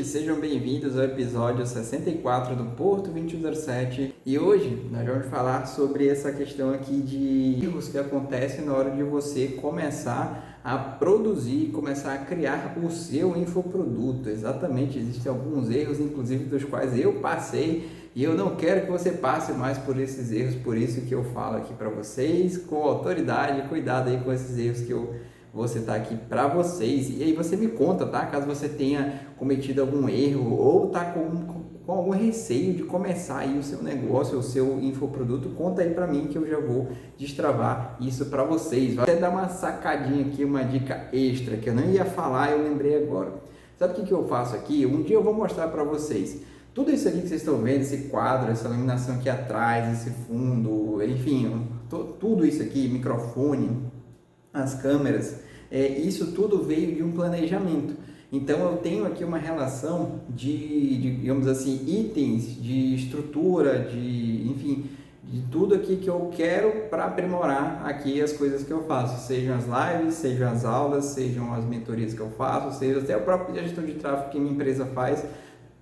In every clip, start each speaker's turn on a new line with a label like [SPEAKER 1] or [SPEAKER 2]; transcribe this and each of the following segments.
[SPEAKER 1] sejam bem-vindos ao episódio 64 do Porto 2107 e hoje nós vamos falar sobre essa questão aqui de erros que acontecem na hora de você começar a produzir, começar a criar o seu infoproduto. Exatamente, existem alguns erros, inclusive dos quais eu passei e eu não quero que você passe mais por esses erros, por isso que eu falo aqui para vocês com autoridade. Cuidado aí com esses erros que eu vou citar aqui para vocês, e aí você me conta, tá? Caso você tenha cometido algum erro ou tá com algum receio de começar aí o seu negócio, o seu infoproduto, conta aí para mim que eu já vou destravar isso para vocês. Vou até dar uma sacadinha aqui, uma dica extra que eu não ia falar, eu lembrei agora. Sabe o que eu faço aqui? Um dia eu vou mostrar para vocês. Tudo isso aqui que vocês estão vendo, esse quadro, essa iluminação aqui atrás, esse fundo, enfim, tudo isso aqui, microfone, as câmeras, isso tudo veio de um planejamento. Então eu tenho aqui uma relação de digamos assim, itens, de estrutura, enfim, de tudo aqui que eu quero para aprimorar aqui as coisas que eu faço, sejam as lives, sejam as aulas, sejam as mentorias que eu faço, seja até a própria gestão de tráfego que minha empresa faz.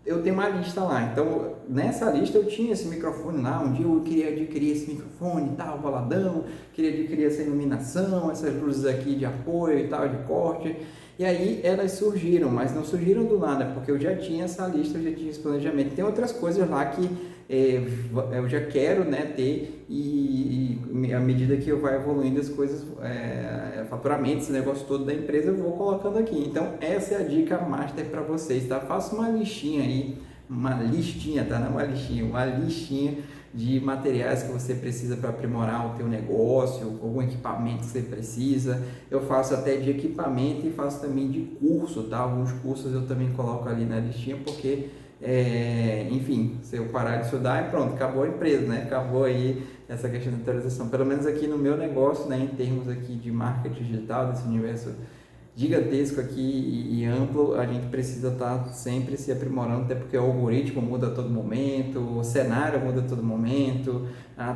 [SPEAKER 1] Eu tenho uma lista lá, então nessa lista eu tinha esse microfone lá, um dia eu queria adquirir esse microfone e tal, boladão, queria adquirir essa iluminação, essas luzes aqui de apoio e tal, de corte, e aí elas surgiram, mas não surgiram do nada, porque eu já tinha essa lista, eu já tinha esse planejamento. Tem outras coisas lá que eu já quero, né, ter, e à medida que eu vai evoluindo as coisas, faturamento, esse negócio todo da empresa, eu vou colocando aqui. Então essa é a dica master para vocês, tá? Faça uma listinha aí, uma listinha, tá? Não uma listinha, uma listinha de materiais que você precisa para aprimorar o teu negócio, algum equipamento que você precisa. Eu faço até de equipamento e faço também de curso, tá? Alguns cursos eu também coloco ali na listinha, porque enfim, se eu parar de estudar, pronto, acabou a empresa, né? Acabou aí essa questão de atualização. Pelo menos aqui no meu negócio, né, em termos aqui de marketing digital, desse universo gigantesco aqui e amplo, a gente precisa estar sempre se aprimorando, até porque o algoritmo muda a todo momento, o cenário muda a todo momento,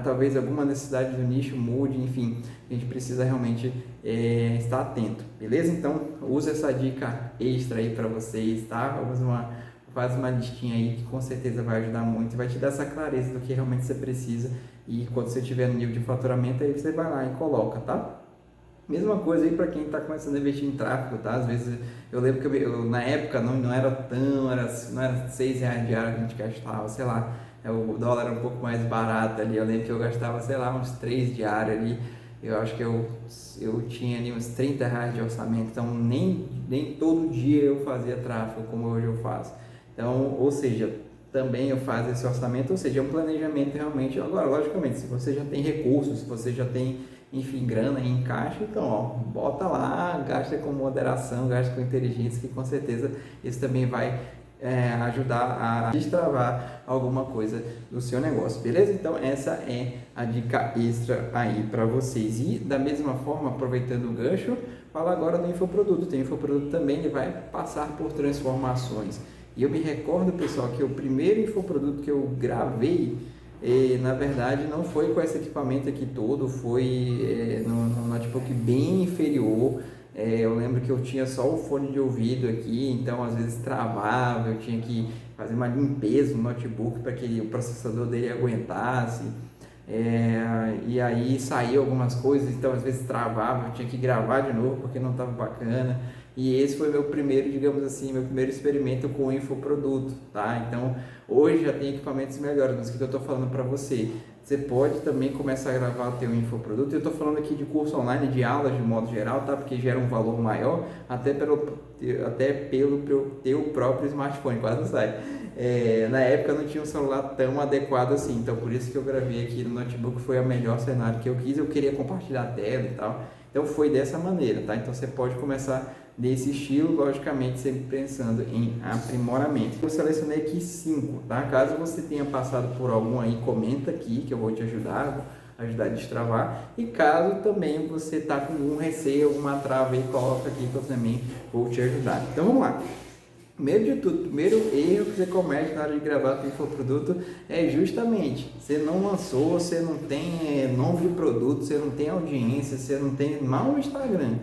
[SPEAKER 1] talvez alguma necessidade do nicho mude, enfim, a gente precisa realmente estar atento, beleza? Então, use essa dica extra aí para vocês, tá? Faz uma listinha aí que com certeza vai ajudar muito, vai te dar essa clareza do que realmente você precisa, e quando você estiver no nível de faturamento, aí você vai lá e coloca, tá? Mesma coisa aí para quem está começando a investir em tráfego, tá? Às vezes eu lembro que eu na época não era tão, não era R$6 diário que a gente gastava, sei lá, o dólar era um pouco mais barato ali, eu lembro que eu gastava, sei lá, uns 3 diários ali, eu acho que eu tinha ali uns R$30 de orçamento, então nem todo dia eu fazia tráfego como hoje eu faço. Então, ou seja, também eu faço esse orçamento, ou seja, é um planejamento realmente. Agora, logicamente, se você já tem recursos, se você já tem, enfim, grana em caixa, então, ó, bota lá, gasta com moderação, gasta com inteligência, que com certeza isso também vai ajudar a destravar alguma coisa do seu negócio, beleza? Então, essa é a dica extra aí para vocês. E da mesma forma, aproveitando o gancho, fala agora do infoproduto. Tem infoproduto também, ele vai passar por transformações. E eu me recordo, pessoal, que o primeiro infoproduto que eu gravei, na verdade, não foi com esse equipamento aqui todo, foi no notebook bem inferior. Eu lembro que eu tinha só o fone de ouvido aqui, então às vezes travava, eu tinha que fazer uma limpeza no notebook para que o processador dele aguentasse. E aí saía algumas coisas, então às vezes travava, eu tinha que gravar de novo porque não estava bacana. E esse foi meu primeiro, digamos assim, meu primeiro experimento com o infoproduto, tá? Então, hoje já tem equipamentos melhores, mas o que eu estou falando para você? Você pode também começar a gravar o teu infoproduto. Eu estou falando aqui de curso online, de aulas de modo geral, tá? Porque gera um valor maior, até pelo teu próprio smartphone, quase não sai. Na época não tinha um celular tão adequado assim, então por isso que eu gravei aqui no notebook, foi o melhor cenário que eu quis, eu queria compartilhar a tela e tal. Então foi dessa maneira, tá? Então você pode começar desse estilo, logicamente sempre pensando em aprimoramento. Eu selecionei aqui 5, tá? Caso você tenha passado por algum aí, comenta aqui que eu vou te ajudar a destravar. E caso também você está com algum receio, alguma trava aí, coloca aqui que eu também vou te ajudar. Então vamos lá. Primeiro de tudo, primeiro erro que você comete na hora de gravar o infoproduto é justamente, você não lançou, você não tem nome de produto, você não tem audiência, você não tem mal o Instagram.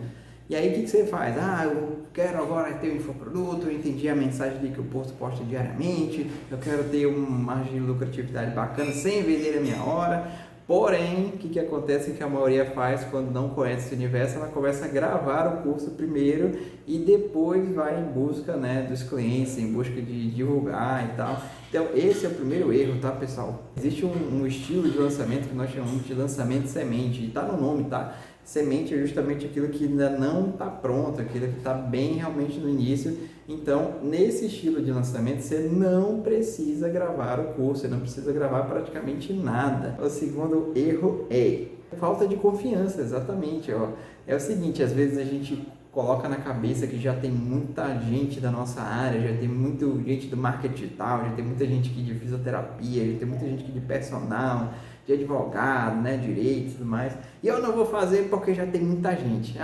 [SPEAKER 1] E aí o que você faz? Eu quero agora ter um infoproduto, eu entendi a mensagem de que o posto posta diariamente, eu quero ter uma margem de lucratividade bacana sem vender a minha hora. Porém, o que acontece que a maioria faz quando não conhece esse universo? Ela começa a gravar o curso primeiro e depois vai em busca, né, dos clientes, em busca de divulgar e tal. Então, esse é o primeiro erro, tá, pessoal? Existe um estilo de lançamento que nós chamamos de lançamento semente, e tá no nome, tá? Semente é justamente aquilo que ainda não está pronto, aquilo que está bem realmente no início. Então, nesse estilo de lançamento, você não precisa gravar o curso, você não precisa gravar praticamente nada. O segundo erro é falta de confiança, exatamente. Ó. É o seguinte, às vezes a gente coloca na cabeça que já tem muita gente da nossa área, já tem muita gente do marketing digital, já tem muita gente aqui de fisioterapia, já tem muita gente aqui de personal, de advogado, né, direito e tudo mais, e eu não vou fazer porque já tem muita gente.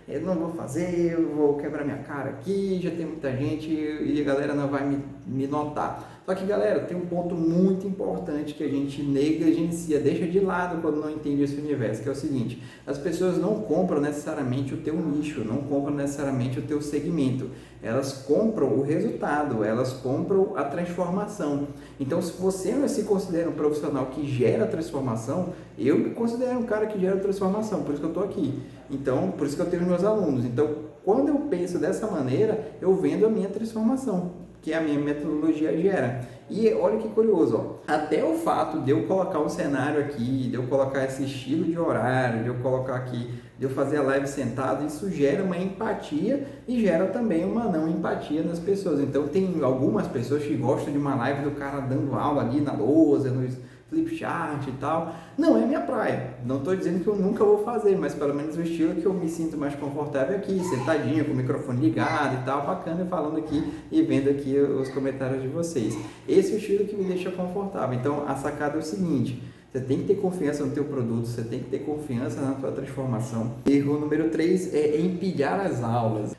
[SPEAKER 1] Eu não vou fazer, eu vou quebrar minha cara aqui, já tem muita gente e a galera não vai me notar. Só que, galera, tem um ponto muito importante que a gente negligencia, deixa de lado quando não entende esse universo, que é o seguinte: as pessoas não compram necessariamente o teu nicho, não compram necessariamente o teu segmento, elas compram o resultado, elas compram a transformação. Então, se você não se considera um profissional que gera transformação, eu me considero um cara que gera transformação, por isso que eu estou aqui. Então, por isso que eu tenho meus alunos. Então, quando eu penso dessa maneira, eu vendo a minha transformação, que a minha metodologia gera. E olha que curioso, ó. Até o fato de eu colocar um cenário aqui, de eu colocar esse estilo de horário, de eu colocar aqui, de eu fazer a live sentado, isso gera uma empatia e gera também uma não empatia nas pessoas. Então tem algumas pessoas que gostam de uma live do cara dando aula ali na lousa, no Flipchart e tal. Não é minha praia. Não estou dizendo que eu nunca vou fazer, mas pelo menos o estilo que eu me sinto mais confortável é aqui, sentadinho, com o microfone ligado e tal, bacana, falando aqui e vendo aqui os comentários de vocês. Esse é o estilo que me deixa confortável. Então, a sacada é o seguinte: você tem que ter confiança no teu produto, você tem que ter confiança na tua transformação. Erro número 3 é empilhar as aulas.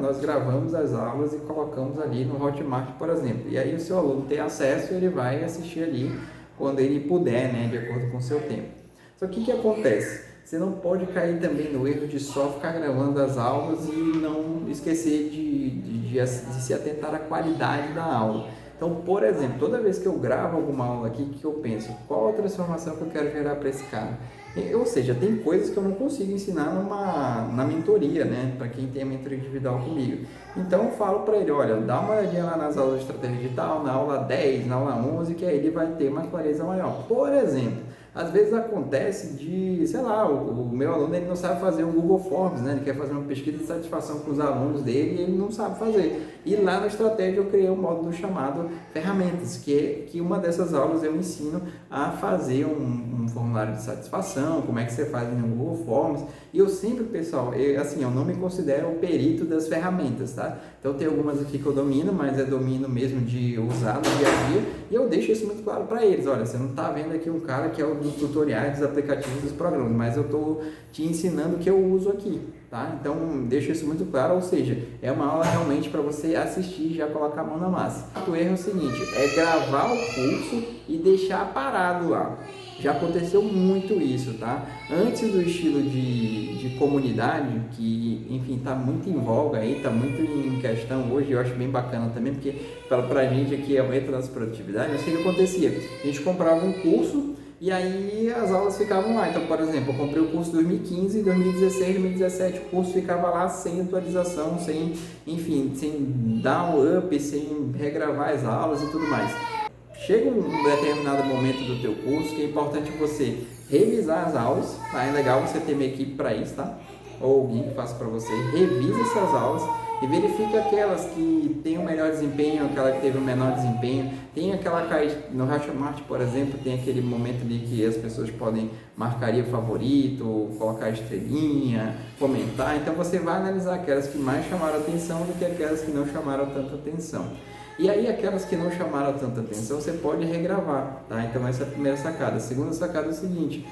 [SPEAKER 1] Nós gravamos as aulas e colocamos ali no Hotmart, por exemplo. E aí o seu aluno tem acesso e ele vai assistir ali quando ele puder, né, de acordo com o seu tempo. Só que o que acontece? Você não pode cair também no erro de só ficar gravando as aulas e não esquecer de se atentar à qualidade da aula. Então, por exemplo, toda vez que eu gravo alguma aula aqui, o que eu penso? Qual a transformação que eu quero gerar para esse cara? Ou seja, tem coisas que eu não consigo ensinar na mentoria, né? Para quem tem a mentoria individual comigo. Então, eu falo para ele: olha, dá uma olhadinha lá nas aulas de estratégia digital, na aula 10, na aula 11, que aí ele vai ter uma clareza maior. Por exemplo, às vezes acontece de, sei lá, o meu aluno ele não sabe fazer um Google Forms, né? Ele quer fazer uma pesquisa de satisfação com os alunos dele e ele não sabe fazer. E lá na estratégia eu criei um módulo chamado Ferramentas, que uma dessas aulas eu ensino a fazer um formulário de satisfação, como é que você faz no Google Forms. E eu sempre, pessoal, eu não me considero o perito das ferramentas, tá? Então tem algumas aqui que eu domino, mas é domínio mesmo de usar no dia a dia, e eu deixo isso muito claro para eles: olha, você não está vendo aqui um cara que é o dos tutoriais, dos aplicativos, dos programas, mas eu estou te ensinando o que eu uso aqui, tá? Então deixo isso muito claro, ou seja, é uma aula realmente para você assistir e já colocar a mão na massa. O erro é o seguinte: é gravar o curso e deixar parado lá. Já aconteceu muito isso, tá? Antes do estilo de comunidade, que, enfim, tá muito em voga aí, tá muito em questão hoje, eu acho bem bacana também, porque pra gente aqui aumenta a nossa produtividade. Mas o que acontecia? A gente comprava um curso e aí as aulas ficavam lá. Então, por exemplo, eu comprei o curso em 2015, 2016, 2017, o curso ficava lá sem atualização, sem dar um up, sem regravar as aulas e tudo mais. Chega um determinado momento do teu curso que é importante você revisar as aulas, tá? É legal você ter uma equipe para isso, tá? Ou alguém que faça para você. Revisa essas aulas e verifica aquelas que têm o melhor desempenho, aquela que teve o menor desempenho. Tem aquela no Hotmart, por exemplo, tem aquele momento ali que as pessoas podem marcar o favorito, colocar a estrelinha, comentar. Então você vai analisar aquelas que mais chamaram atenção do que aquelas que não chamaram tanta atenção. E aí aquelas que não chamaram tanta atenção, você pode regravar, tá? Então essa é a primeira sacada. A segunda sacada é o seguinte: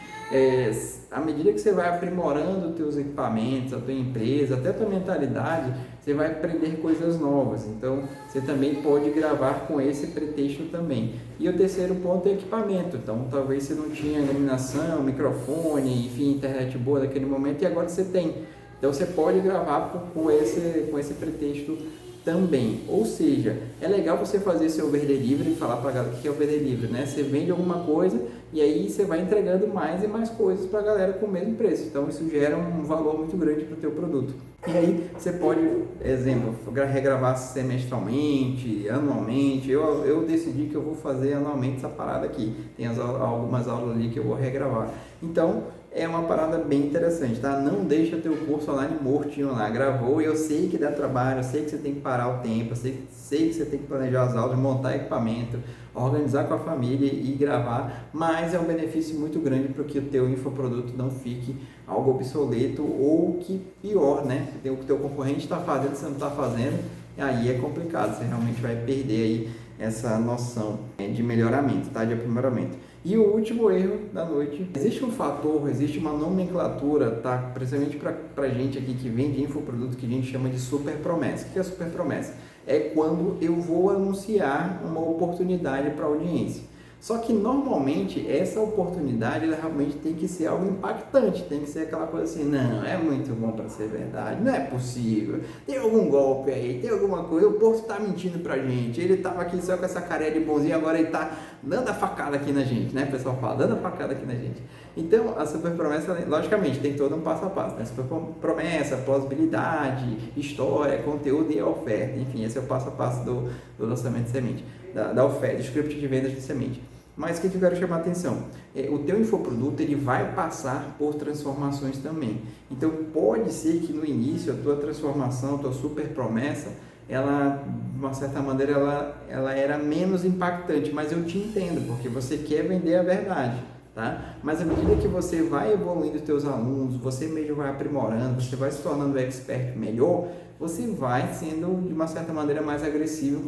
[SPEAKER 1] à medida que você vai aprimorando os teus equipamentos, a tua empresa, até a tua mentalidade, você vai aprender coisas novas. Então você também pode gravar com esse pretexto também. E o terceiro ponto é equipamento. Então talvez você não tinha iluminação, microfone, enfim, internet boa naquele momento, e agora você tem. Então você pode gravar com esse pretexto também. Ou seja, é legal você fazer seu over delivery e falar para a galera o que é over delivery, né? Você vende alguma coisa e aí você vai entregando mais e mais coisas para a galera com o mesmo preço. Então isso gera um valor muito grande para o teu produto. E aí você pode, exemplo, regravar semestralmente, anualmente. Eu decidi que eu vou fazer anualmente essa parada aqui. Tem algumas aulas ali que eu vou regravar. Então é uma parada bem interessante, tá? Não deixa teu curso online mortinho lá. Gravou, eu sei que dá trabalho, eu sei que você tem que parar o tempo, eu sei que você tem que planejar as aulas, montar equipamento, organizar com a família e gravar, mas é um benefício muito grande para que o teu infoproduto não fique algo obsoleto ou que pior, né? O que o teu concorrente está fazendo, você não está fazendo, aí é complicado, você realmente vai perder aí essa noção de melhoramento, tá? De aprimoramento. E o último erro da noite, existe um fator, existe uma nomenclatura, tá? Principalmente para gente aqui que vende infoproduto, que a gente chama de super promessa. O que é super promessa? É quando eu vou anunciar uma oportunidade para a audiência. Só que normalmente essa oportunidade ela realmente tem que ser algo impactante, tem que ser aquela coisa assim, não, é muito bom para ser verdade, não é possível, tem algum golpe aí, tem alguma coisa, o Porto está mentindo pra gente, ele estava aqui só com essa carinha de bonzinho, agora ele está dando a facada aqui na gente, né, o pessoal fala, dando a facada aqui na gente. Então a super promessa, logicamente, tem todo um passo a passo, né, super promessa, plausibilidade, história, conteúdo e oferta, enfim, esse é o passo a passo do lançamento de semente, da oferta, do script de vendas de semente. Mas o que eu quero chamar a atenção? O teu infoproduto ele vai passar por transformações também. Então pode ser que no início a tua transformação, a tua super promessa, ela de uma certa maneira ela era menos impactante, mas eu te entendo, porque você quer vender a verdade. Tá? Mas à medida que você vai evoluindo os teus alunos, você mesmo vai aprimorando, você vai se tornando expert melhor, você vai sendo de uma certa maneira mais agressivo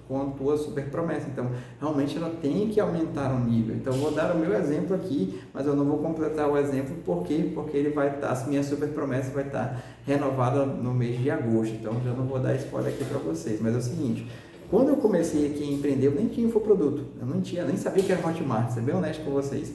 [SPEAKER 1] com a tua super promessa. Então, realmente ela tem que aumentar o nível. Então, eu vou dar o meu exemplo aqui, mas eu não vou completar o exemplo, porque ele vai estar, a minha super promessa vai estar renovada no mês de agosto. Então, já não vou dar spoiler aqui para vocês, mas é o seguinte. Quando eu comecei aqui a empreender, eu nem tinha infoproduto, eu nem sabia que era Hotmart, ser bem honesto com vocês.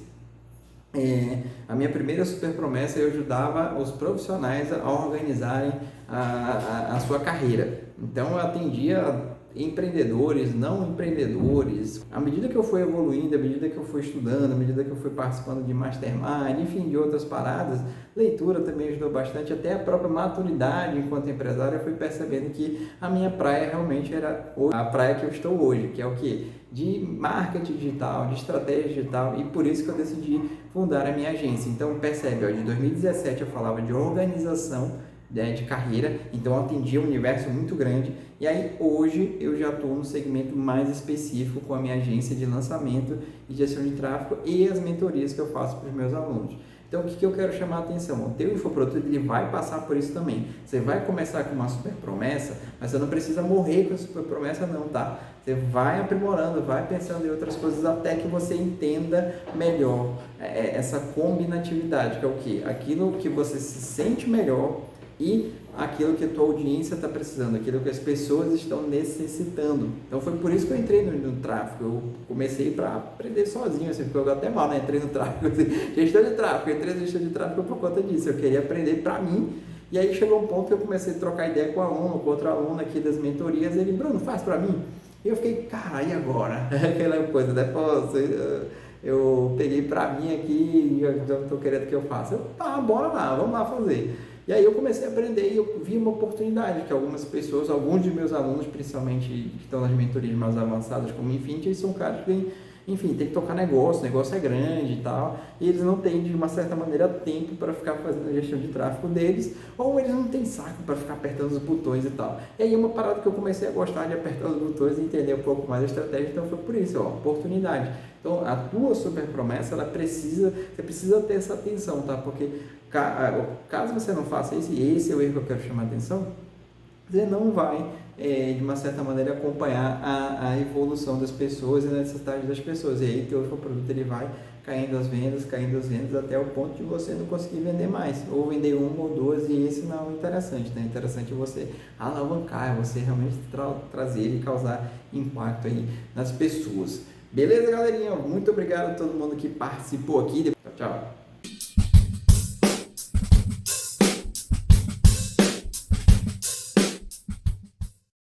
[SPEAKER 1] A minha primeira super promessa eu ajudava os profissionais a organizarem a sua carreira. Então eu atendia empreendedores, não empreendedores. À medida que eu fui evoluindo, à medida que eu fui estudando, à medida que eu fui participando de mastermind, enfim, de outras paradas, leitura também ajudou bastante, até a própria maturidade enquanto empresário, eu fui percebendo que a minha praia realmente era a praia que eu estou hoje, que é o quê? De marketing digital, de estratégia digital, e por isso que eu decidi fundar a minha agência. Então percebe, ó, de 2017 eu falava de organização de carreira, então eu atendia um universo muito grande, e aí hoje eu já estou no segmento mais específico com a minha agência de lançamento e gestão de tráfego e as mentorias que eu faço para os meus alunos. Então o que eu quero chamar a atenção? O teu infoproduto ele vai passar por isso também. Você vai começar com uma super promessa, mas você não precisa morrer com a super promessa não, tá? Você vai aprimorando, vai pensando em outras coisas até que você entenda melhor essa combinatividade, que é o quê? Aquilo que você se sente melhor e aquilo que a tua audiência está precisando, aquilo que as pessoas estão necessitando. Então foi por isso que eu entrei no tráfego. Eu comecei para aprender sozinho, assim, porque eu até mal, né? Entrei no tráfego, assim, gestão de tráfego, entrei na gestão de tráfego por conta disso. Eu queria aprender para mim. E aí chegou um ponto que eu comecei a trocar ideia com aluno, com outro aluno aqui das mentorias. Ele, Bruno, faz para mim. E eu fiquei, cara, e agora? Aquela coisa, né? Pô, eu peguei para mim aqui e eu estou querendo que eu faça. Tá, bora lá, vamos lá fazer. E aí eu comecei a aprender e eu vi uma oportunidade que algumas pessoas, alguns de meus alunos, principalmente que estão nas mentorias mais avançadas como Infinity, eles são caras que têm, enfim, tem que tocar negócio, o negócio é grande e tal, e eles não têm de uma certa maneira tempo para ficar fazendo a gestão de tráfego deles, ou eles não têm saco para ficar apertando os botões e tal. E aí uma parada que eu comecei a gostar de apertar os botões e entender um pouco mais a estratégia, então foi por isso, ó, oportunidade. Então a tua super promessa, você precisa ter essa atenção, tá? Porque caso você não faça isso, e esse é o erro que eu quero chamar a atenção, você não vai, de uma certa maneira, acompanhar a evolução das pessoas e a necessidade das pessoas. E aí, teu produto ele vai caindo as vendas, até o ponto de você não conseguir vender mais, ou vender uma ou duas, e isso não é interessante, né? É interessante você alavancar, você realmente trazer e causar impacto aí nas pessoas. Beleza, galerinha? Muito obrigado a todo mundo que participou aqui. Tchau, tchau.